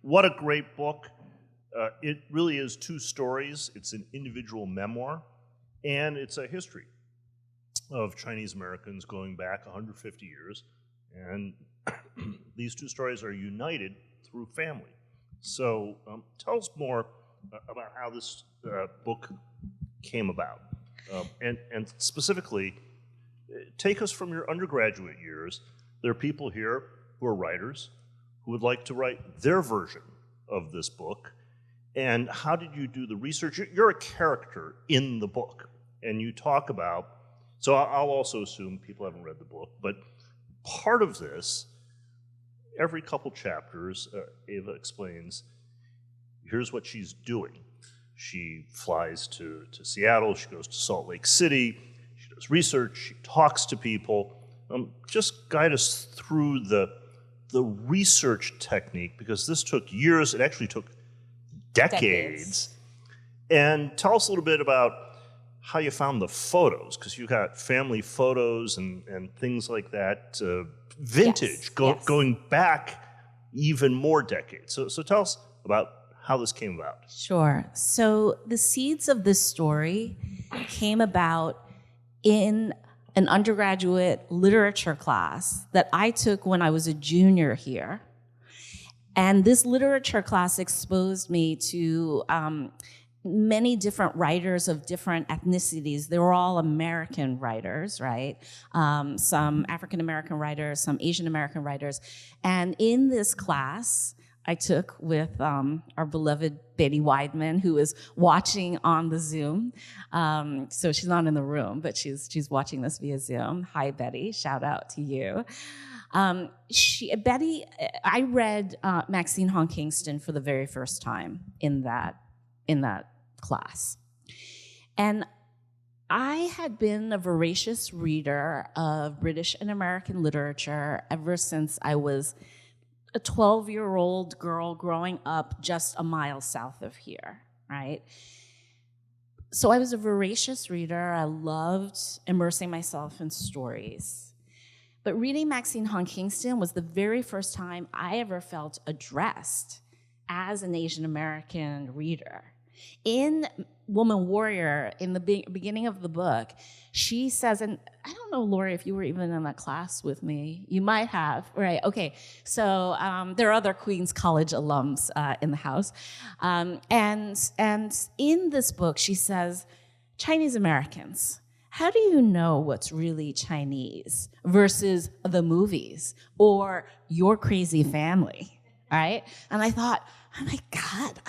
what a great book. It really is two stories. It's an individual memoir, and it's a history of Chinese Americans going back 150 years. And these two stories are united through family. So tell us more about how this book came about. And specifically, take us from your undergraduate years. There are people here who are writers who would like to write their version of this book. And how did you do the research? You're a character in the book, and you talk about, so I'll also assume people haven't read the book, but part of this, every couple chapters, Ava explains, here's what she's doing. She flies to Seattle, she goes to Salt Lake City, she does research, she talks to people. Just guide us through the research technique, because this took years, it actually took decades. And tell us a little bit about how you found the photos, because you got family photos and things like that, vintage, going back even more decades. So tell us about how this came about. Sure. So the seeds of this story came about in an undergraduate literature class that I took when I was a junior here. And this literature class exposed me to many different writers of different ethnicities. They were all American writers, right? Some African-American writers, some Asian-American writers. And in this class, I took with our beloved Betty Weidman, who is watching on the Zoom. So she's not in the room, but she's watching this via Zoom. Hi, Betty. Shout out to you. Betty, I read Maxine Hong Kingston for the very first time in that class. And I had been a voracious reader of British and American literature ever since I was a 12-year-old girl growing up just a mile south of here, right? So I was a voracious reader. I loved immersing myself in stories. But reading Maxine Hong Kingston was the very first time I ever felt addressed as an Asian American reader. In Woman Warrior, in the beginning of the book, she says, and I don't know, Lori, if you were even in that class with me. You might have, right? Okay, so there are other Queens College alums in the house. And in this book, she says, Chinese Americans, how do you know what's really Chinese versus the movies or Your Crazy Family, right? And I thought, oh my God,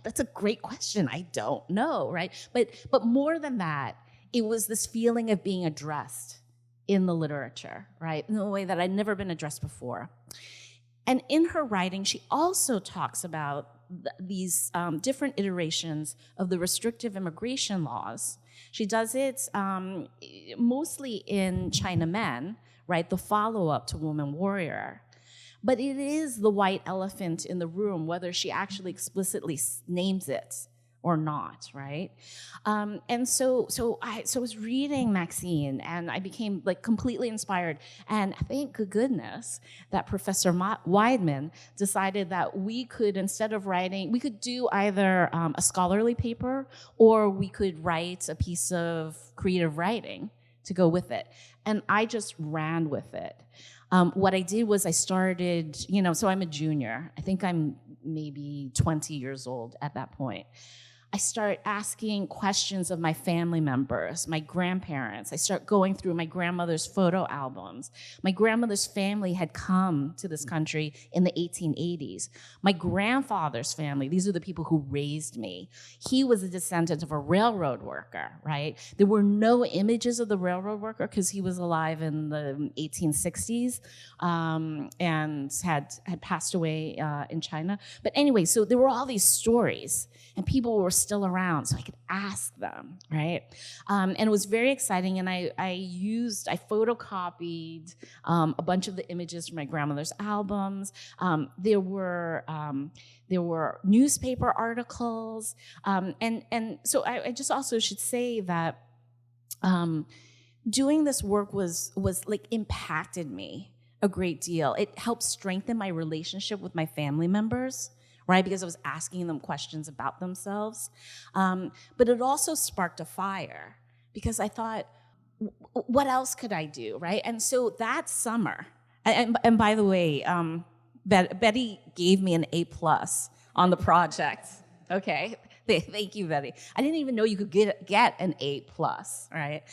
that's a great question. I don't know, right? But more than that, it was this feeling of being addressed in the literature, right? In a way that I'd never been addressed before. And in her writing, she also talks about these different iterations of the restrictive immigration laws. She does it mostly in China Men, right? The follow-up to Woman Warrior. But it is the white elephant in the room, whether she actually explicitly names it or not, right? And so I was reading Maxine, and I became like completely inspired. And thank goodness that Professor Weidman decided that we could, instead of writing, we could do either a scholarly paper or we could write a piece of creative writing to go with it. And I just ran with it. What I did was I started, so I'm a junior. I think I'm maybe 20 years old at that point. I start asking questions of my family members, my grandparents. I start going through my grandmother's photo albums. My grandmother's family had come to this country in the 1880s. My grandfather's family, these are the people who raised me. He was a descendant of a railroad worker, right? There were no images of the railroad worker because he was alive in the 1860s and had passed away in China. But anyway, so there were all these stories, and people were still around, so I could ask them, right? And it was very exciting, and I photocopied a bunch of the images from my grandmother's albums. There were newspaper articles, and so I just also should say that doing this work was like impacted me a great deal. It helped strengthen my relationship with my family members, right? Because I was asking them questions about themselves. But it also sparked a fire because I thought, what else could I do, right? And so that summer, and by the way, Betty gave me an A+ on the project, okay? Thank you, Betty. I didn't even know you could get an A+, right?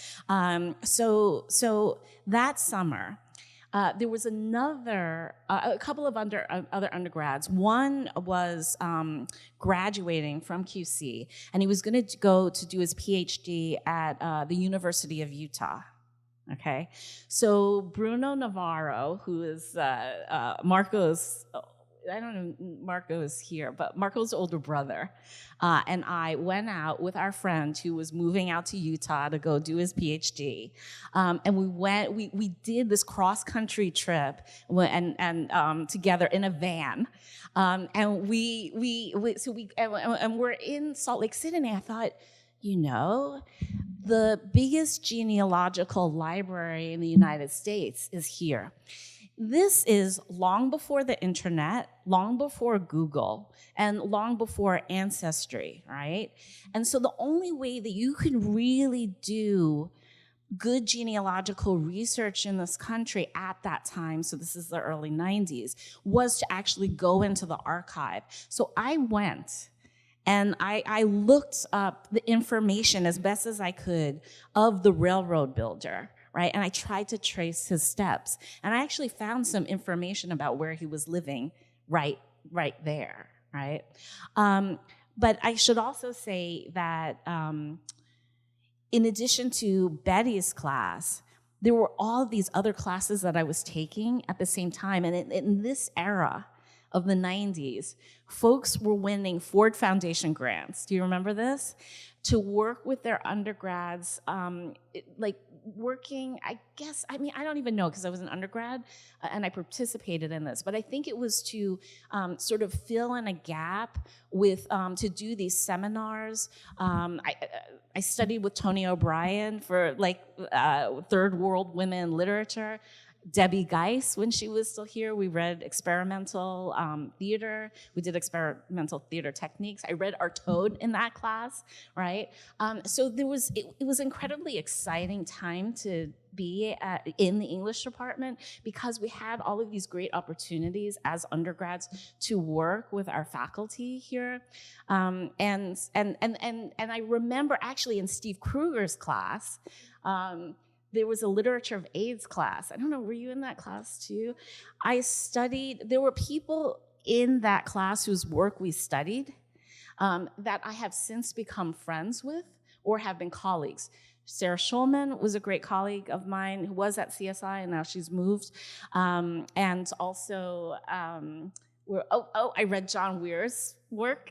So that summer, there was a couple of other undergrads. One was graduating from QC, and he was going to go to do his PhD at the University of Utah. Okay, so Bruno Navarro, who is Marco's, I don't know, Marco is here, but Marco's older brother, and I went out with our friend who was moving out to Utah to go do his PhD, and we did this cross-country trip and together in a van, and we're in Salt Lake City, and I thought, the biggest genealogical library in the United States is here. This is long before the internet, long before Google, and long before Ancestry, right? And so the only way that you could really do good genealogical research in this country at that time, so this is the early 90s, was to actually go into the archive. So I went and I looked up the information as best as I could of the railroad builder, right? And I tried to trace his steps. And I actually found some information about where he was living right there, right? But I should also say that in addition to Betty's class, there were all of these other classes that I was taking at the same time. And in this era of the 90s, folks were winning Ford Foundation grants. Do you remember this? To work with their undergrads, working, I don't even know because I was an undergrad and I participated in this, but I think it was to sort of fill in a gap with, to do these seminars. I studied with Tony O'Brien for third world women literature. Debbie Geis, when she was still here, we read experimental theater. We did experimental theater techniques. I read Artaud in that class, right? So it was incredibly exciting time to be in the English department because we had all of these great opportunities as undergrads to work with our faculty here. And I remember actually in Steve Kruger's class, there was a literature of AIDS class. I don't know, were you in that class too? There were people in that class whose work we studied that I have since become friends with or have been colleagues. Sarah Schulman was a great colleague of mine who was at CSI and now she's moved. And also, I read John Weir's work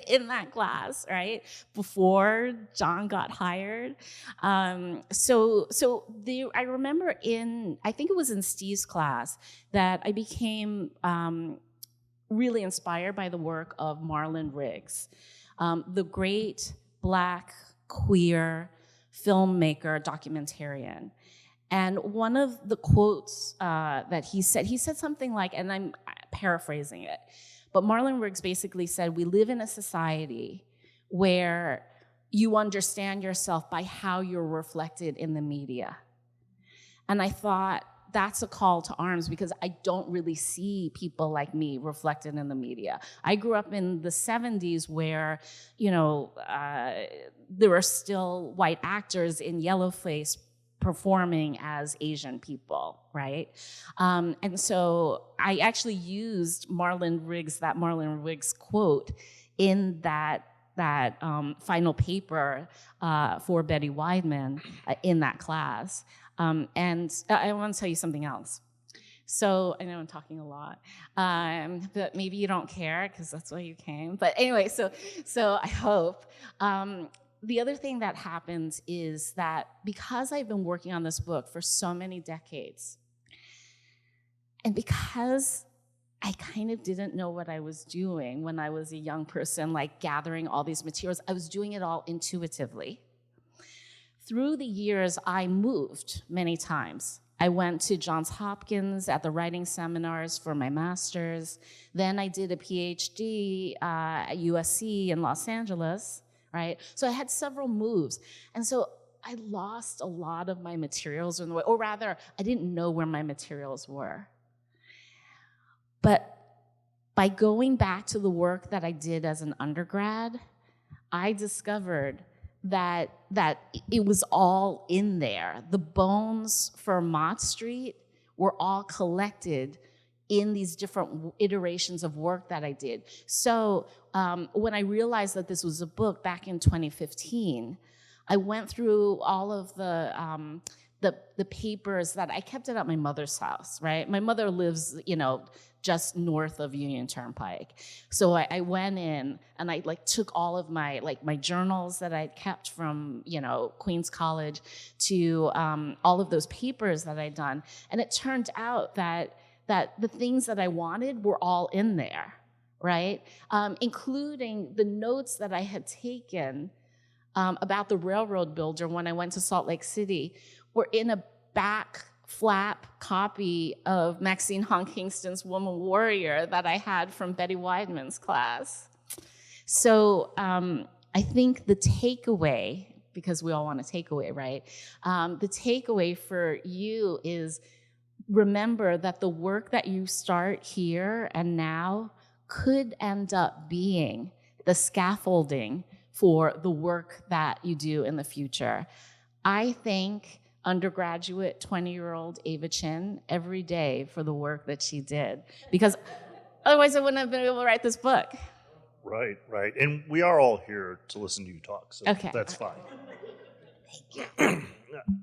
in that class, right? Before John got hired. I remember I think it was in Steve's class that I became really inspired by the work of Marlon Riggs, the great Black queer filmmaker, documentarian. And one of the quotes that he said something like, and I'm paraphrasing it, but Marlon Riggs basically said, we live in a society where you understand yourself by how you're reflected in the media. And I thought, that's a call to arms because I don't really see people like me reflected in the media. I grew up in the 70s where, there were still white actors in yellowface performing as Asian people, right? And so I actually used Marlon Riggs quote in that final paper for Betty Weidman in that class. And I want to tell you something else. So I know I'm talking a lot, but maybe you don't care because that's why you came. But anyway, so I hope. The other thing that happens is that because I've been working on this book for so many decades, and because I kind of didn't know what I was doing when I was a young person, like gathering all these materials, I was doing it all intuitively. Through the years, I moved many times. I went to Johns Hopkins at the writing seminars for my master's. Then I did a PhD at USC in Los Angeles, right? So I had several moves. And so I lost a lot of my materials in the way, or rather, I didn't know where my materials were. But by going back to the work that I did as an undergrad, I discovered that it was all in there. The bones for MOTT Street were all collected in these different iterations of work that I did. So when I realized that this was a book back in 2015, I went through all of the papers that I kept it at my mother's house, right? My mother lives, just north of Union Turnpike. So I went in and I took all of my journals that I'd kept from, Queens College to all of those papers that I'd done. And it turned out that the things that I wanted were all in there, right? Including the notes that I had taken about the railroad builder when I went to Salt Lake City were in a back flap copy of Maxine Hong Kingston's Woman Warrior that I had from Betty Weidman's class. So I think the takeaway, because we all want a takeaway, right? The takeaway for you is remember that the work that you start here and now could end up being the scaffolding for the work that you do in the future. I thank undergraduate 20-year-old Ava Chin every day for the work that she did, because otherwise I wouldn't have been able to write this book. Right. And we are all here to listen to you talk, so okay. That's fine. Thank you.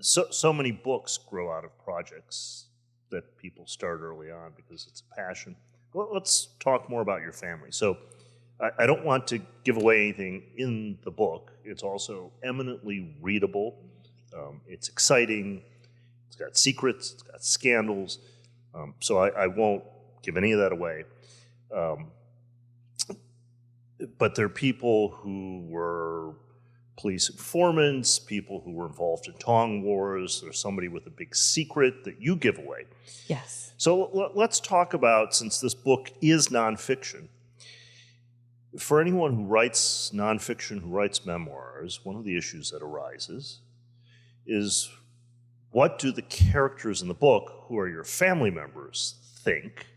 So many books grow out of projects that people start early on because it's a passion. Well, let's talk more about your family. So I don't want to give away anything in the book. It's also eminently readable. It's exciting. It's got secrets. It's got scandals. So I won't give any of that away. But there are people who were police informants, people who were involved in Tong Wars. There's somebody with a big secret that you give away. Yes. So let's talk about, since this book is nonfiction, for anyone who writes nonfiction, who writes memoirs, one of the issues that arises is, what do the characters in the book, who are your family members, think?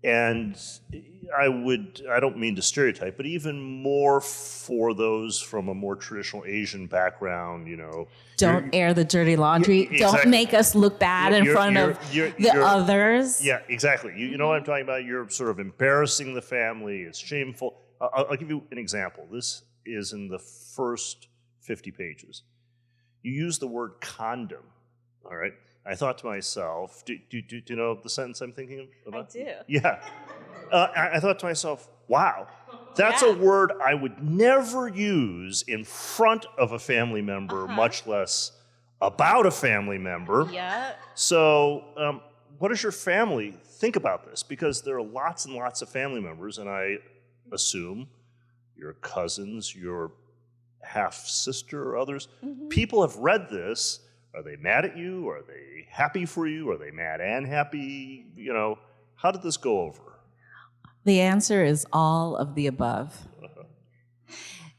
And I don't mean to stereotype, but even more for those from a more traditional Asian background, Don't air the dirty laundry. Exactly. Don't make us look bad in front of the others. Yeah, exactly. You know what I'm talking about? You're sort of embarrassing the family. It's shameful. I'll give you an example. This is in the first 50 pages. You use the word condom, all right? I thought to myself, do you know the sentence I'm thinking about? I do. Yeah. I thought to myself, wow, that's a word I would never use in front of a family member, much less about a family member. Yeah. So what does your family think about this? Because there are lots and lots of family members, and I assume your cousins, your half-sister or others, people have read this. Are they mad at you? Are they happy for you? Are they mad and happy? How did this go over? The answer is all of the above.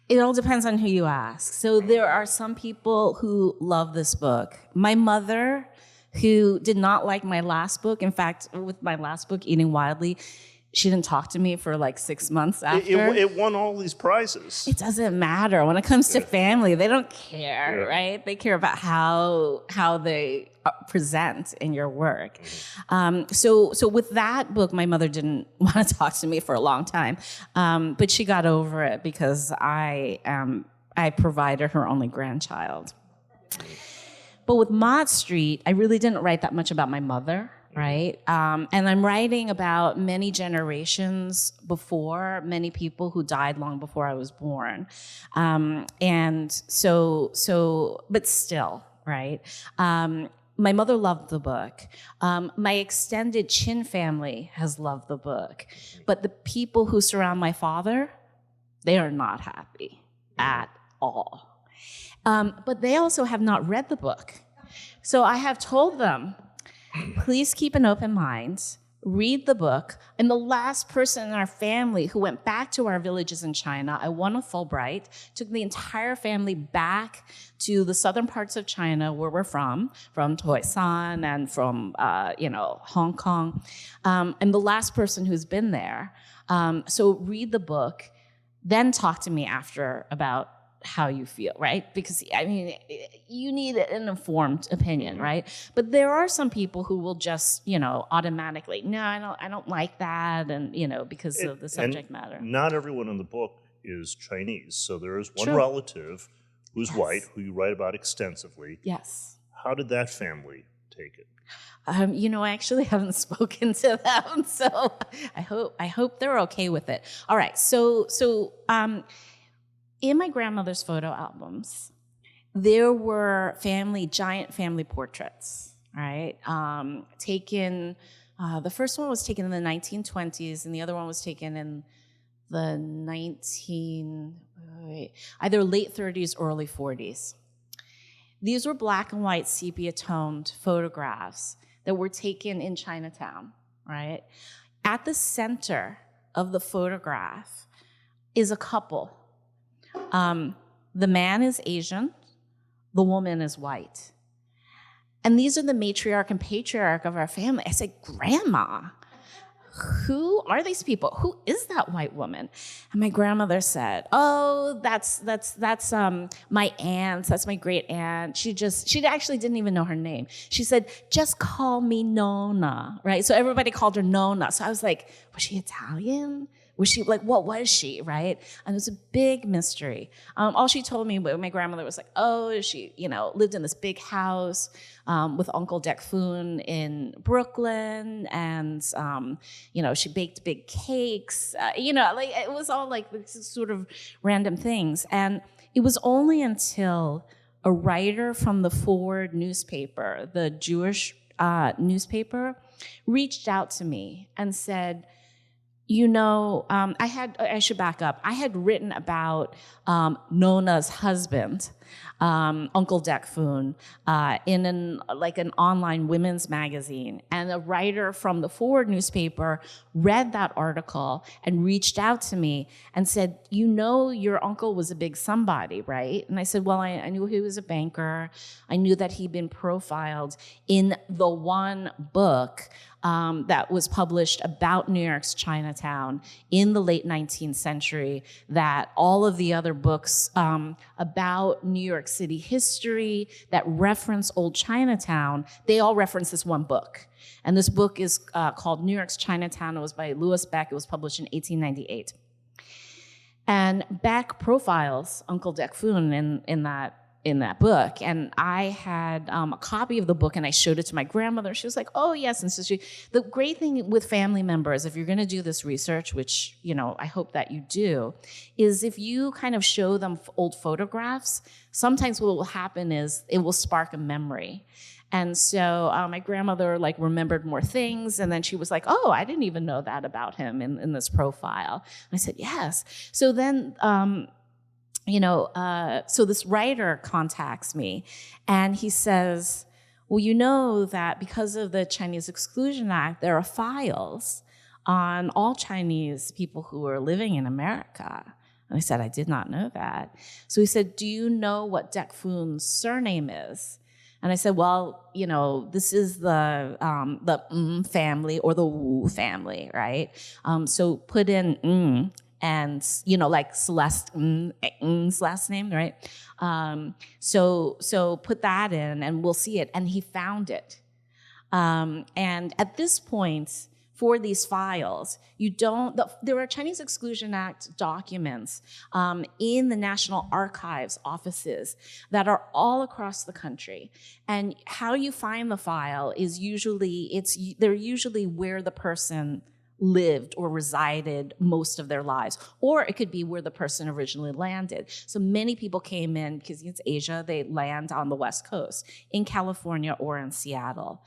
It all depends on who you ask. So there are some people who love this book. My mother, who did not like my last book, in fact, with my last book, Eating Wildly, she didn't talk to me for 6 months after. It won all these prizes. It doesn't matter. When it comes to family, they don't care, right? They care about how they present in your work. So with that book, my mother didn't want to talk to me for a long time, but she got over it because I provided her only grandchild. But with MOTT Street, I really didn't write that much about my mother. Right? And I'm writing about many generations before, many people who died long before I was born. And so, but still, right? My mother loved the book. My extended Chin family has loved the book. But the people who surround my father, they are not happy at all. But they also have not read the book. So I have told them, please keep an open mind, read the book. And the last person in our family who went back to our villages in China, I won a Fulbright, took the entire family back to the southern parts of China where we're from Toisan and from, Hong Kong. And the last person who's been there. So read the book, then talk to me after about how you feel, right? Because, I mean, you need an informed opinion, right? But there are some people who will just, automatically, no, I don't like that, and, because of the subject matter. Not everyone in the book is Chinese. So there is one True. relative who's Yes. white, who you write about extensively. Yes. How did that family take it? I actually haven't spoken to them, so I hope they're okay with it. All right, so in my grandmother's photo albums, there were giant family portraits, right? Taken, the first one was taken in the 1920s, and the other one was taken in the either late 30s or early 40s. These were black and white sepia-toned photographs that were taken in Chinatown, right? At the center of the photograph is a couple. The man is Asian, the woman is white. And these are the matriarch and patriarch of our family. I said, Grandma, who are these people? Who is that white woman? And my grandmother said, oh, that's my aunt. That's my great aunt. She actually didn't even know her name. She said, just call me Nona, right? So everybody called her Nona. So I was like, was she Italian? Was she, what was she, right? And it was a big mystery. All she told me, my grandmother was like, oh, she, lived in this big house with Uncle Dekfoon in Brooklyn, and, she baked big cakes. It was all this sort of random things. And it was only until a writer from the Forward newspaper, the Jewish newspaper, reached out to me and said, I should back up. I had written about Nona's husband, Uncle Dekfoon, in an online women's magazine. And a writer from the Forward newspaper read that article and reached out to me and said, your uncle was a big somebody, right? And I said, well, I knew he was a banker. I knew that he'd been profiled in the one book that was published about New York's Chinatown in the late 19th century, that all of the other books about New York City history that reference old Chinatown, they all reference this one book. And this book is called New York's Chinatown. It was by Louis Beck. It was published in 1898. And Beck profiles Uncle Dekfoon in that book, and I had a copy of the book, and I showed it to my grandmother. She was like, oh, yes. And so the great thing with family members, if you're going to do this research, which, I hope that you do, is if you kind of show them old photographs, sometimes what will happen is it will spark a memory. And so my grandmother remembered more things, and then she was like, oh, I didn't even know that about him in this profile. And I said, yes. So then so this writer contacts me, and he says, well, that because of the Chinese Exclusion Act, there are files on all Chinese people who are living in America. And I said, I did not know that. So he said, do you know what Dekfoon's surname is? And I said, well, this is the family or the Wu family, right? So put in and Celeste's last name, right? So put that in, and we'll see it. And he found it. And at this point, for these files, there are Chinese Exclusion Act documents in the National Archives offices that are all across the country. And how you find the file is they're usually where the person lived or resided most of their lives, or it could be where the person originally landed. So many people came in, because it's Asia, they land on the West Coast, in California or in Seattle.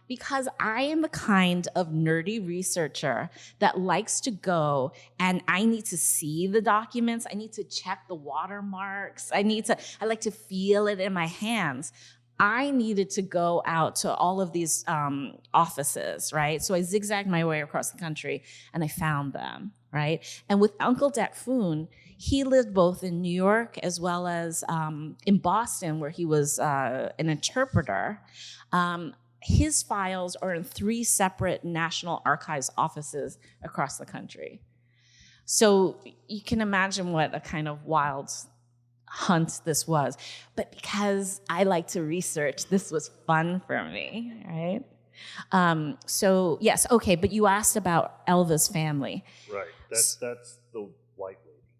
Because I am the kind of nerdy researcher that likes to go and I need to see the documents, I need to check the watermarks, I like to feel it in my hands. I needed to go out to all of these offices, right? So I zigzagged my way across the country and I found them, right? And with Uncle Dek Foon, he lived both in New York as well as in Boston, where he was an interpreter. His files are in 3 separate National Archives offices across the country. So you can imagine what a kind of wild hunt this was. But because I like to research, this was fun for me, right? So yes, okay, but you asked about Elva's family. Right, that's the white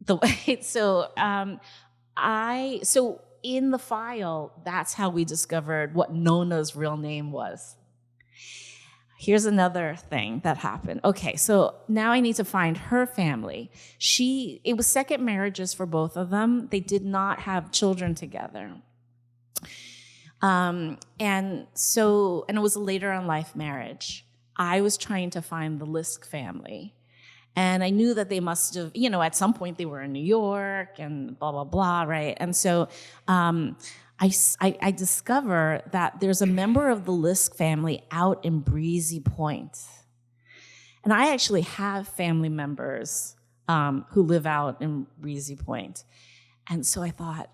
lady. So in the file, that's how we discovered what Nona's real name was. Here's another thing that happened. Okay, so now I need to find her family. It was second marriages for both of them. They did not have children together. And it was a later in life marriage. I was trying to find the Lisk family. And I knew that they must have, at some point they were in New York and blah, blah, blah, right? And so I discover that there's a member of the Lisk family out in Breezy Point. And I actually have family members who live out in Breezy Point. And so I thought,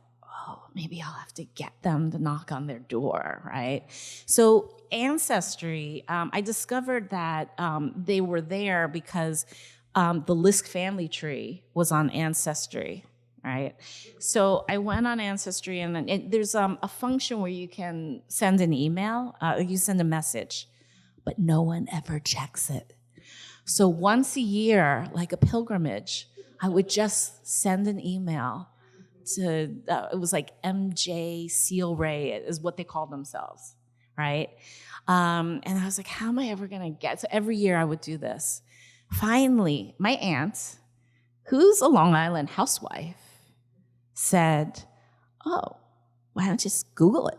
maybe I'll have to get them to knock on their door, right? So Ancestry, I discovered that they were there because the Lisk family tree was on Ancestry. Right, so I went on Ancestry, and there's a function where you can send an email, you send a message, but no one ever checks it. So once a year, like a pilgrimage, I would just send an email to, it was like MJ Seal Ray is what they call themselves, right? And I was like, how am I ever gonna get? So every year I would do this. Finally, my aunt, who's a Long Island housewife, said, why don't you just Google it?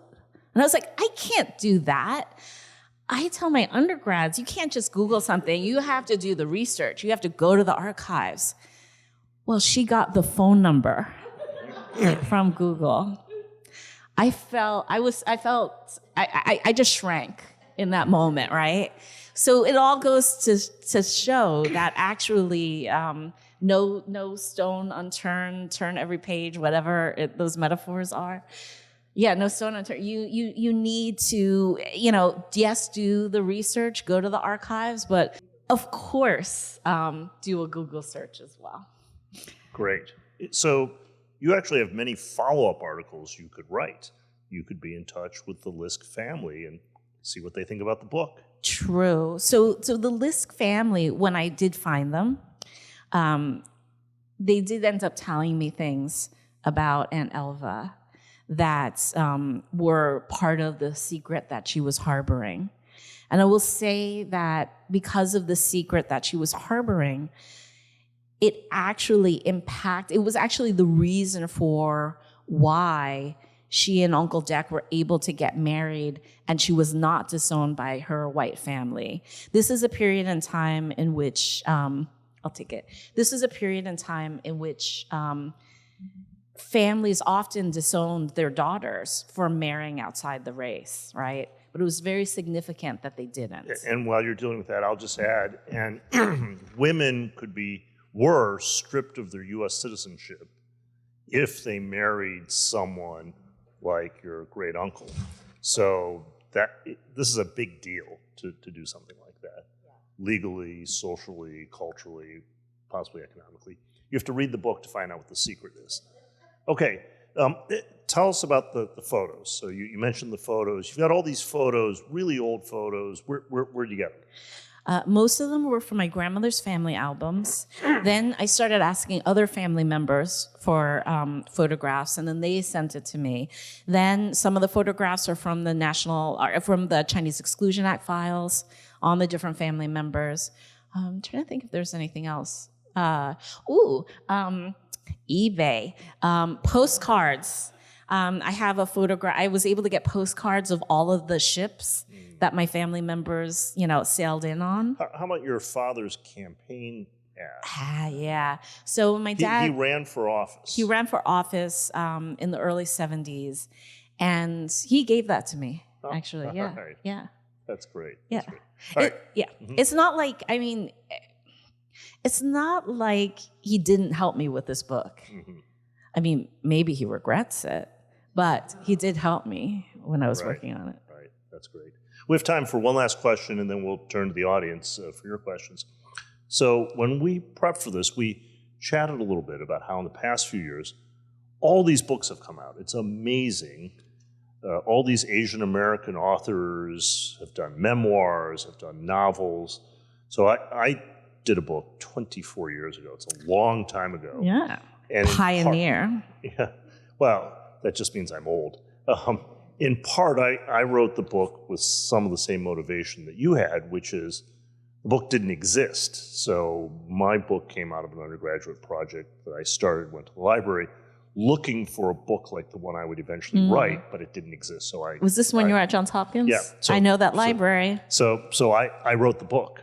And I was like, I can't do that. I tell my undergrads, you can't just Google something. You have to do the research. You have to go to the archives. Well, she got the phone number from Google. I just shrank in that moment, right? So it all goes to show that actually, no stone unturned, turn every page, whatever those metaphors are. Yeah, no stone unturned. You need to, yes, do the research, go to the archives, but of course, do a Google search as well. Great. So you actually have many follow-up articles you could write. You could be in touch with the Lisk family and see what they think about the book. True. So the Lisk family, when I did find them, they did end up telling me things about Aunt Elva that were part of the secret that she was harboring. And I will say that because of the secret that she was harboring, it was actually the reason for why she and Uncle Dek were able to get married and she was not disowned by her white family. This is a period in time in which, I'll take it. This is a period in time in which families often disowned their daughters for marrying outside the race, right? But it was very significant that they didn't. And while you're dealing with that, I'll just add, and women were stripped of their U.S. citizenship if they married someone like your great uncle. So this is a big deal to do something like that. Legally, socially, culturally, possibly economically. You have to read the book to find out what the secret is. Okay, tell us about the photos. So you mentioned the photos. You've got all these photos, really old photos. Where'd you get them? Most of them were from my grandmother's family albums. Then I started asking other family members for photographs, and then they sent it to me. Then some of the photographs are from the Chinese Exclusion Act files on the different family members. I'm trying to think if there's anything else. eBay, postcards. I have a photograph. I was able to get postcards of all of the ships that my family members, sailed in on. How about your father's campaign ad? Yeah. So my dad... He ran for office. He ran for office in the early 70s. And he gave that to me, actually. Yeah. Right. Yeah. That's great. Yeah. That's great. All right. Yeah. Mhm. It's not like, I mean, it's not like he didn't help me with this book. Mhm. I mean, maybe he regrets it, but he did help me when I was working on it. Right. That's great. We have time for one last question, and then we'll turn to the audience for your questions. So when we prepped for this, we chatted a little bit about how in the past few years, all these books have come out. It's amazing. All these Asian American authors have done memoirs, have done novels. So I did a book 24 years ago. It's a long time ago. Yeah. And Pioneer. Yeah. Well, that just means I'm old. In part, I wrote the book with some of the same motivation that you had, which is the book didn't exist. So my book came out of an undergraduate project that I started, went to the library, looking for a book like the one I would eventually write, but it didn't exist. So Was this when you were at Johns Hopkins? Yeah. I know that library. So I wrote the book.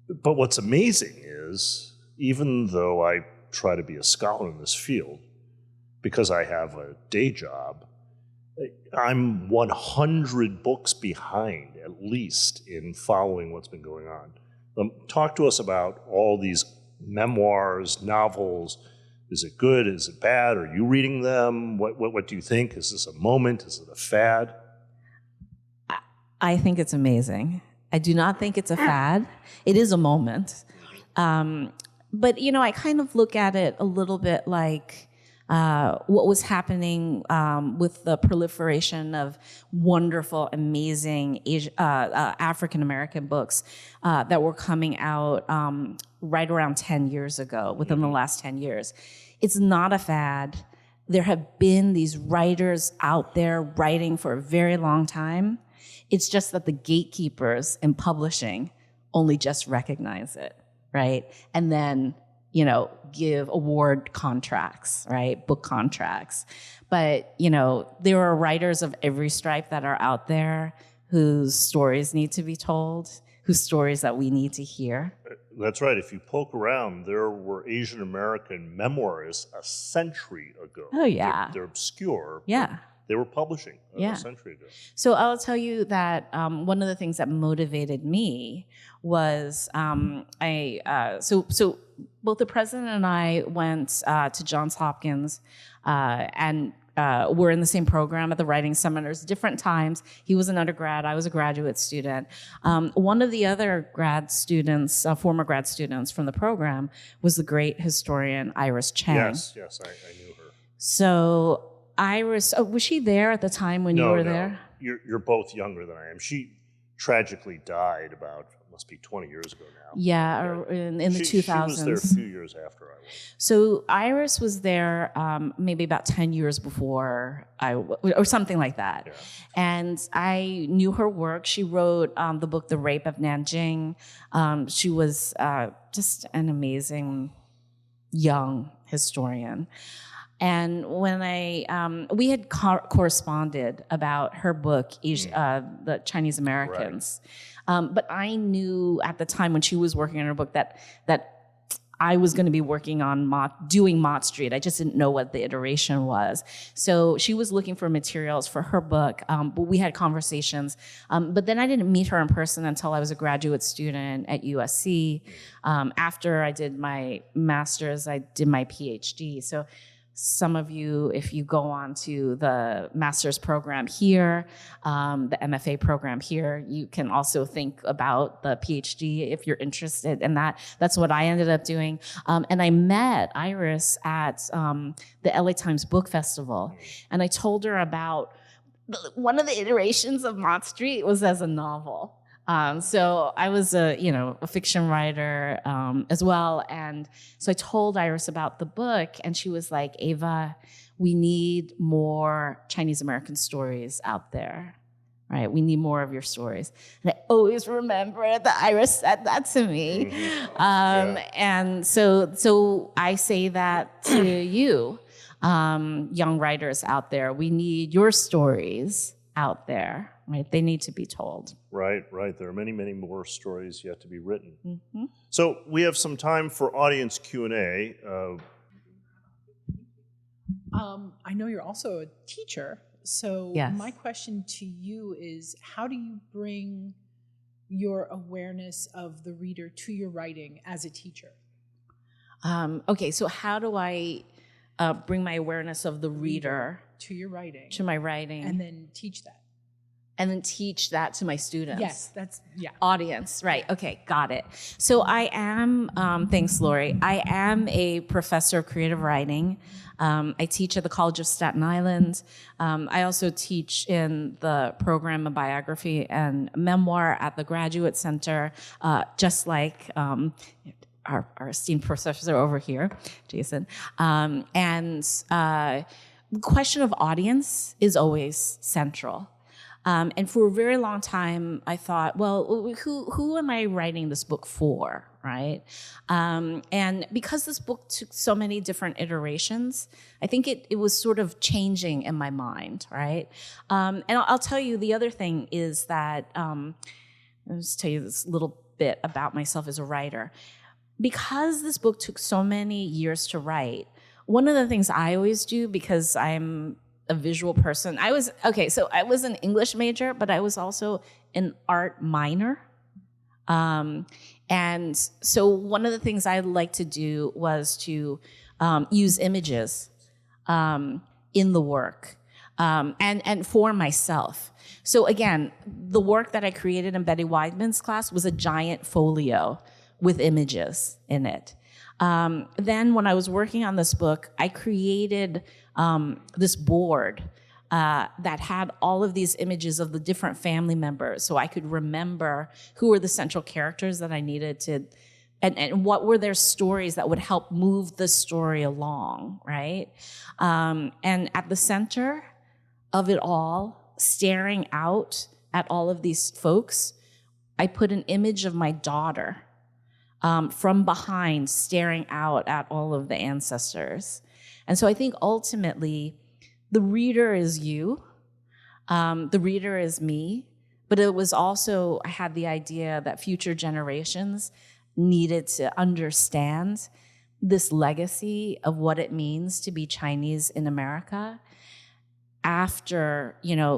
But what's amazing is, even though I try to be a scholar in this field, because I have a day job, I'm 100 books behind, at least, in following what's been going on. Talk to us about all these memoirs, novels. Is it good? Is it bad? Are you reading them? What do you think? Is this a moment? Is it a fad? I think it's amazing. I do not think it's a fad. It is a moment. But, you know, I kind of look at it a little bit like what was happening with the proliferation of wonderful, amazing African-American books that were coming out right around 10 years ago, within the last 10 years. It's not a fad. There have been these writers out there writing for a very long time. It's just that the gatekeepers in publishing only just recognize it, right? And then, you know, give award contracts, right? Book contracts. But, you know, there are writers of every stripe that are out there whose stories need to be told, whose stories that we need to hear. That's right. If you poke around, there were Asian American memoirists a century ago. Oh, yeah. They're obscure. Yeah. They were publishing a century ago. So I'll tell you that one of the things that motivated me was so both the president and I went to Johns Hopkins and we're in the same program at the writing seminars, different times. He was an undergrad, I was a graduate student. One of the other grad students, former grad students from the program, was the great historian Iris Chang. Yes, I knew her. So Iris, was she there at the time when you were there? You're both younger than I am. She tragically died about, must be 20 years ago now. Yeah, or in the 2000s. She was there a few years after I was. So Iris was there maybe about 10 years before or something like that. Yeah. And I knew her work. She wrote the book, The Rape of Nanjing. She was just an amazing young historian. And when we had corresponded about her book, The Chinese Americans. Right. But I knew at the time when she was working on her book that I was going to be working on doing MOTT STREET. I just didn't know what the iteration was. So she was looking for materials for her book, but we had conversations. But then I didn't meet her in person until I was a graduate student at USC. After I did my master's, I did my PhD. So some of you, if you go on to the master's program here, the MFA program here, you can also think about the PhD if you're interested in that. That's what I ended up doing. And I met Iris at the LA Times Book Festival. And I told her about one of the iterations of MOTT STREET was as a novel. So I was a fiction writer as well. And so I told Iris about the book, and she was like, Ava, we need more Chinese American stories out there, right? We need more of your stories. And I always remember that Iris said that to me. And so I say that to you, young writers out there. We need your stories out there. Right, they need to be told. Right. There are many, many more stories yet to be written. Mm-hmm. So we have some time for audience Q&A. I know you're also a teacher. So Yes. my question to you is, how do you bring your awareness of the reader to your writing as a teacher? Okay, so how do I bring my awareness of the reader to your writing, to my writing, and then teach that? And then teach that to my students. Yes, Audience, right. Yeah. Okay, got it. So I am, thanks, Lori. I am a professor of creative writing. I teach at the College of Staten Island. I also teach in the program of biography and memoir at the Graduate Center, just like our esteemed professor over here, Jason. The question of audience is always central. And for a very long time, I thought, well, who am I writing this book for, right? And because this book took so many different iterations, I think it was sort of changing in my mind, right? And I'll tell you, the other thing is that, I'll just tell you this little bit about myself as a writer. Because this book took so many years to write, one of the things I always do, because I'm a visual person. I was an English major, but I was also an art minor. And so one of the things I like to do was to use images in the work and for myself. So again, the work that I created in Betty Weidman's class was a giant folio with images in it. Then when I was working on this book, I created this board that had all of these images of the different family members, so I could remember who were the central characters that I needed to, and what were their stories that would help move the story along, right? And at the center of it all, staring out at all of these folks, I put an image of my daughter from behind, staring out at all of the ancestors. And so I think ultimately, the reader is you, the reader is me, but it was also, I had the idea that future generations needed to understand this legacy of what it means to be Chinese in America after,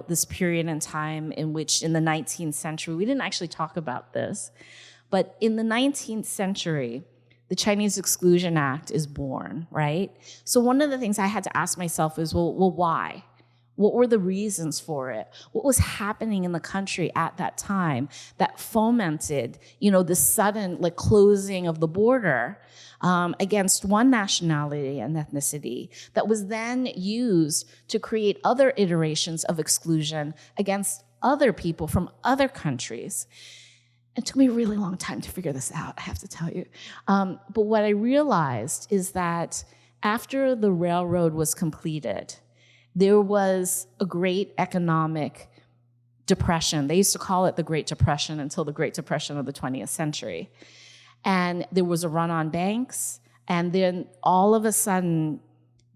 this period in time in which in the 19th century, we didn't actually talk about this, but in the 19th century, the Chinese Exclusion Act is born, right? So one of the things I had to ask myself is, well, why? What were the reasons for it? What was happening in the country at that time that fomented, the sudden closing of the border against one nationality and ethnicity that was then used to create other iterations of exclusion against other people from other countries? It took me a really long time to figure this out, I have to tell you. But what I realized is that after the railroad was completed, there was a great economic depression. They used to call it the Great Depression until the Great Depression of the 20th century. And there was a run on banks, and then all of a sudden,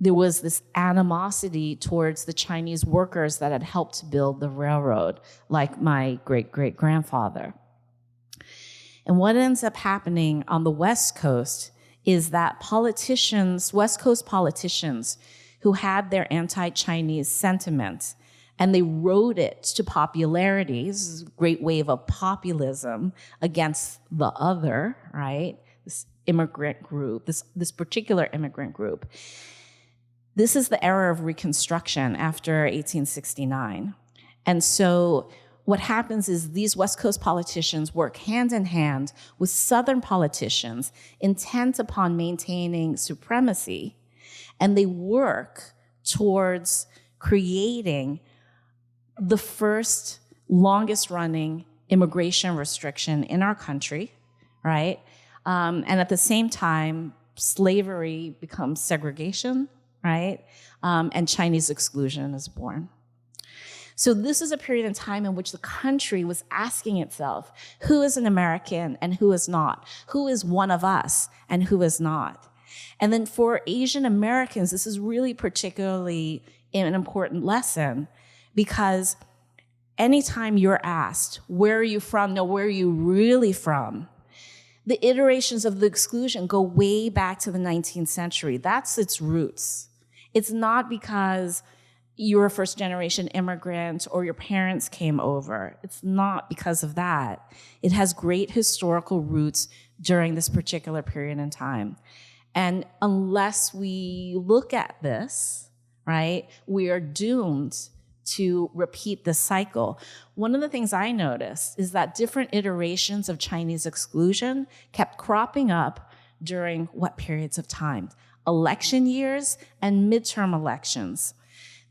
there was this animosity towards the Chinese workers that had helped build the railroad, like my great-great-grandfather. And what ends up happening on the West Coast is that West Coast politicians who had their anti-Chinese sentiment, and they rode it to popularity, this is a great wave of populism against the other, right? This immigrant group, this particular immigrant group. This is the era of Reconstruction after 1869. And so what happens is these West Coast politicians work hand in hand with Southern politicians intent upon maintaining supremacy, and they work towards creating the first longest-running immigration restriction in our country, right? And at the same time, slavery becomes segregation, right? And Chinese exclusion is born. So this is a period in time in which the country was asking itself, who is an American and who is not? Who is one of us and who is not? And then for Asian Americans, this is really particularly an important lesson, because anytime you're asked, where are you from? No, where are you really from? The iterations of the exclusion go way back to the 19th century. That's its roots. It's not because you're a first-generation immigrant or your parents came over. It's not because of that. It has great historical roots during this particular period in time. And unless we look at this, right, we are doomed to repeat the cycle. One of the things I noticed is that different iterations of Chinese exclusion kept cropping up during what periods of time? Election years and midterm elections.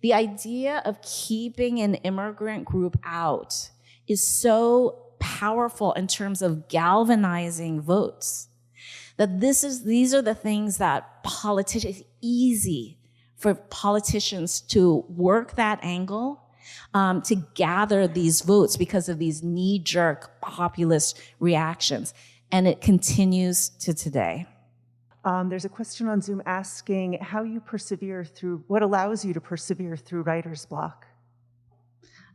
The idea of keeping an immigrant group out is so powerful in terms of galvanizing votes that these are the things that it's easy for politicians to work that angle, to gather these votes because of these knee-jerk populist reactions. And it continues to today. There's a question on Zoom asking how you persevere through, what allows you to persevere through writer's block?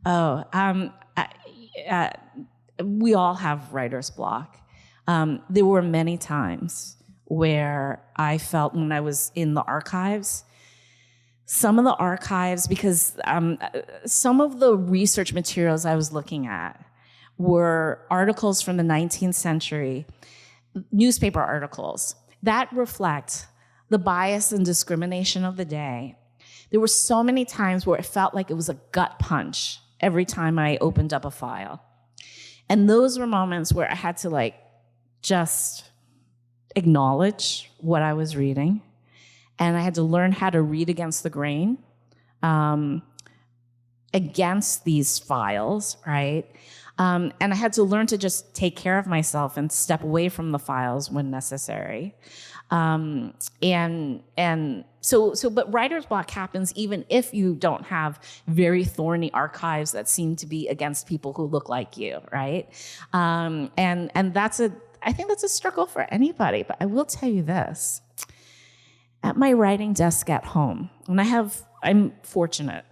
We all have writer's block. There were many times where I felt when I was in the archives, some of the archives, because some of the research materials I was looking at were articles from the 19th century, newspaper articles, that reflect the bias and discrimination of the day. There were so many times where it felt like it was a gut punch every time I opened up a file. And those were moments where I had to just acknowledge what I was reading. And I had to learn how to read against the grain, against these files, right? And I had to learn to just take care of myself and step away from the files when necessary. But writer's block happens even if you don't have very thorny archives that seem to be against people who look like you, right? And I think that's a struggle for anybody, but I will tell you this. At my writing desk at home, and I'm fortunate.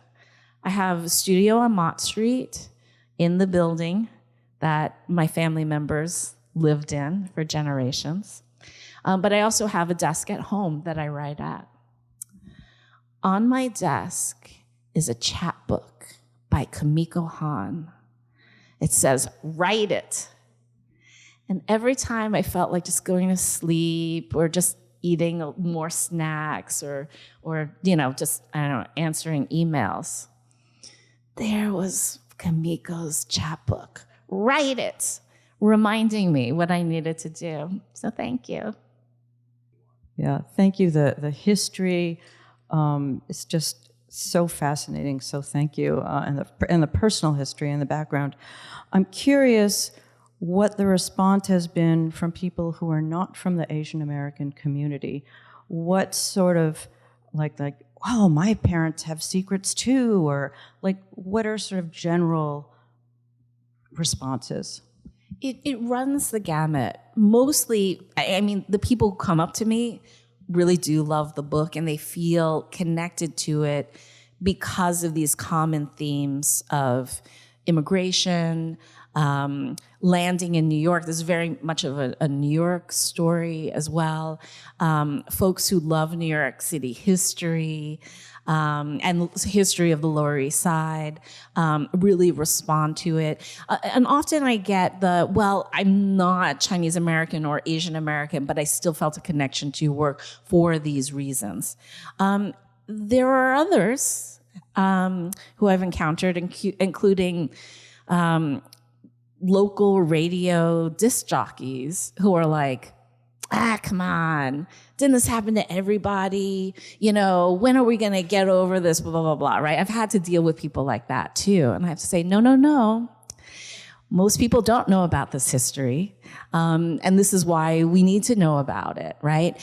I have a studio on MOTT Street in the building that my family members lived in for generations. But I also have a desk at home that I write at. On my desk is a chapbook by Kimiko Han. It says, "Write it." And every time I felt like just going to sleep or just eating more snacks or just, answering emails, there was Kimiko's chapbook, "Write it," reminding me what I needed to do. So thank you. Yeah, thank you. The history is just so fascinating. So thank you, and the personal history and the background. I'm curious what the response has been from people who are not from the Asian American community. What sort of wow, my parents have secrets too, or what are sort of general responses? It runs the gamut. Mostly, the people who come up to me really do love the book and they feel connected to it because of these common themes of immigration, landing in New York. This is very much of a New York story as well. Folks who love New York City history and history of the Lower East Side really respond to it. And often I get I'm not Chinese American or Asian American, but I still felt a connection to your work for these reasons. There are others who I've encountered, including local radio disc jockeys who are like, come on, didn't this happen to everybody? When are we going to get over this, blah, blah, blah, blah, right? I've had to deal with people like that too. And I have to say, no. Most people don't know about this history. And this is why we need to know about it, right?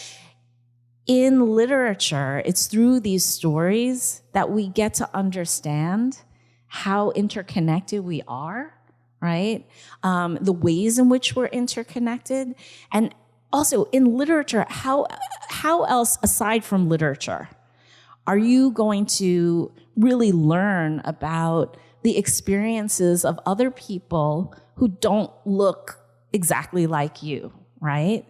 In literature, it's through these stories that we get to understand how interconnected we are, right? The ways in which we're interconnected. And also in literature, how else aside from literature are you going to really learn about the experiences of other people who don't look exactly like you, right?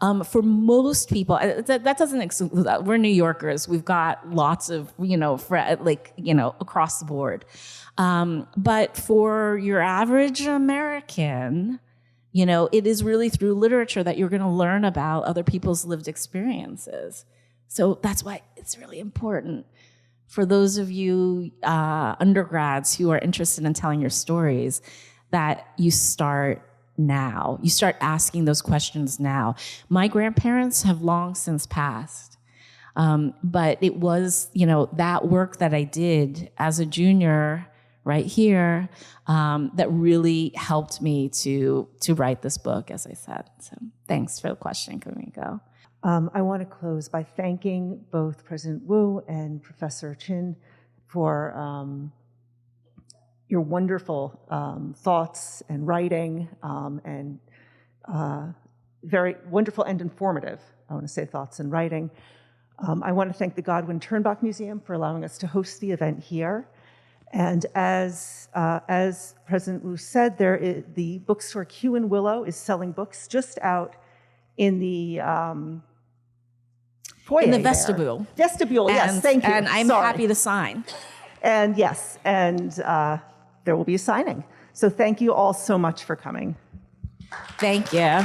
For most people, that doesn't exclude, we're New Yorkers. We've got lots of, across the board. But for your average American, it is really through literature that you're going to learn about other people's lived experiences. So that's why it's really important for those of you undergrads who are interested in telling your stories that you start now. You start asking those questions now. My grandparents have long since passed. But it was, that work that I did as a junior right here that really helped me to write this book, as I said. So thanks for the question, Kumiko. I want to close by thanking both President Wu and Professor Chin for your wonderful thoughts and writing and very wonderful and informative, I want to say, thoughts and writing. I want to thank the Godwin-Ternbach Museum for allowing us to host the event here. And as President Wu said, the bookstore Q and Willow is selling books just out in the foyer. In the vestibule. Vestibule, yes, thank you. And I'm happy to sign. And yes, and there will be a signing. So thank you all so much for coming. Thank you.